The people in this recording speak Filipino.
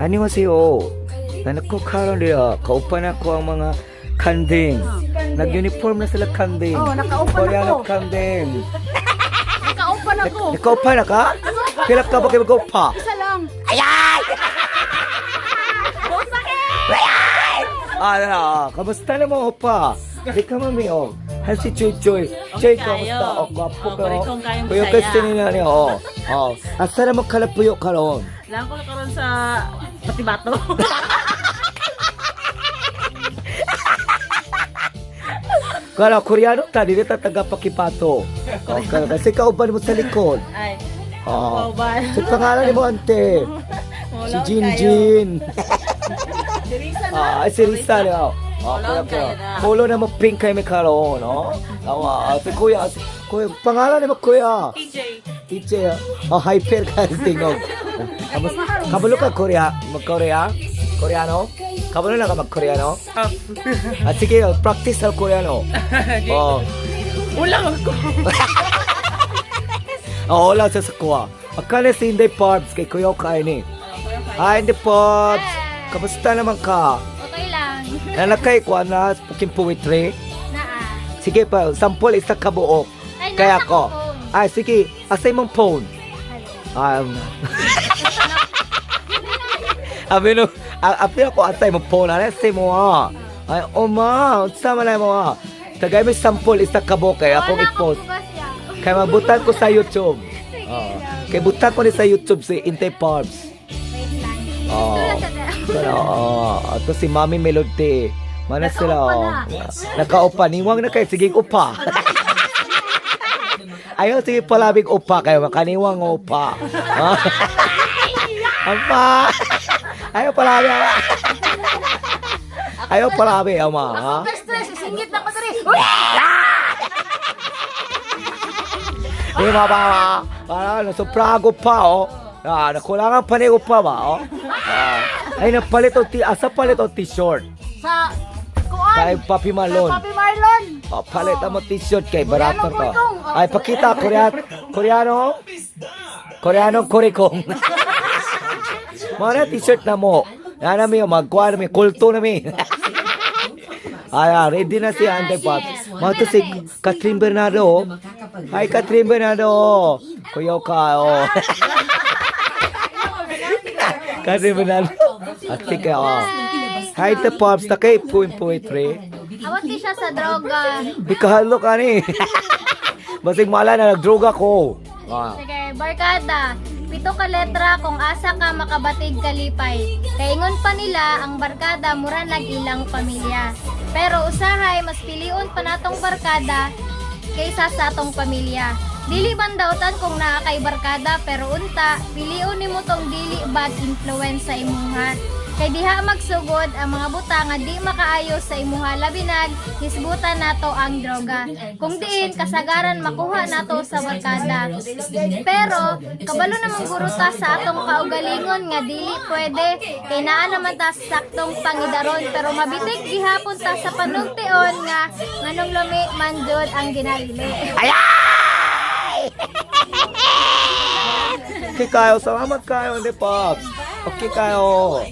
안녕하세요. 나는 꼭 하는데요. kaupa na ko ang mga Kanding. Nag-uniform na sila Kanding. Nakaupa na Koreanong ko. Kanding. Nakaupa na ko. Nakaupa na ka? Pilap ka ba kayo mag-upa? Isa lang. Ayan! Kamusta na mo upa? Di ka mami o. Han si Choy Choy. Choy, kamusta? O, gwapo ka o. Kuya kasi nila niya o. Asa na mo kalapuyo ka ron? Lang ko na karon sa Patibato. Kala, Koreano ta, di ta taga Pakipato. Kasi kauban mo sa likod. Ay. Sa pangalan ni mo, ante. Si Jinjin. Si Risa niya. Polo na mo pink kay may karoon, no? Si Kuya, pangalan ni mo, Kuya. TJ. Hyper ka tingog. Kabalo ka, Korea? Mag-Korea? Koreano? Kabalo na ka mag-Koreano? Sige, practice sa Koreano. Ulang ako. Wala sa kuha. Akala si Inday Pops kay Kuya Kain eh. Hi, Inday Pops. Kamusta naman ka? Okay lang. Nanakay ko na puking poetry. Naa. Sige pa, sample isa kabuok. Ay, Kaya nasa ko. ko phone. Ay, sige. Asay mong phone. Abi ako asay mong phone. Ano asay mo ha? Ay, ma. Sama na mo ha. Tagay mo sample isa kabuok kay akong i-post. Kaya mabutan ko sa YouTube. Kaya butan ko ni sa YouTube si Intay Pops. Ito si Mami Melody. Mana sila? Nakaupa. Niwang na kayo. Sige, upa. Ayaw, sige palabing upa kayo. Makaniwang upa. Apa? Ayaw palabing. Ayaw palabing, ama. Stress, singit na ko diri. Di ba ba? Parang sobrago pa, oh. Nakulangan pa ni upa ba, oh. Ay, napalit o asa palit o t-shirt? Sa kuan. Kay Papi Marlon. Papi Marlon. Palit mo t-shirt kay barato to. Ay, pakita, Koreano? Koreanong Korikong. Mga t-shirt na mo. Yan namin, magkuha namin, kulto namin. Ay, ready na si Anday Pops. Mga to si Catherine Bernardo. Hi, Catherine Bernardo. Kuya ka, oh. Catherine Bernardo. At sige, oh. Hi, the Pops. Takay, poetry. Awat di siya sa droga. Ikahalo ka ni. Basig mala na nagdroga ko. Sige, barkada. 7 ka letra kung asa ka makabatig kalipay. Kaingon pa nila ang barkada mura nag-ilang pamilya. Pero usahay mas piliun pa natong barkada kaysa sa atong pamilya. Dili man dautan kung naa kay barkada pero unta piliun nimo tong dili bad influence sa imong heart. Kay diha magsugod ang mga butang nga di makaayo sa imuha labinag hisgutan nato ang droga. Kung diin kasagaran makuha nato sa barkada. Pero kabalo namang guruta sa atong kaugalingon nga dili pwede kay naa naman ta saktong pangidaron pero mabitig gihapon ta sa panugtion nga nganong lumi man jud ang ginalili. Okay kayo, salamat kayo, Anday Pops. Okay kayo.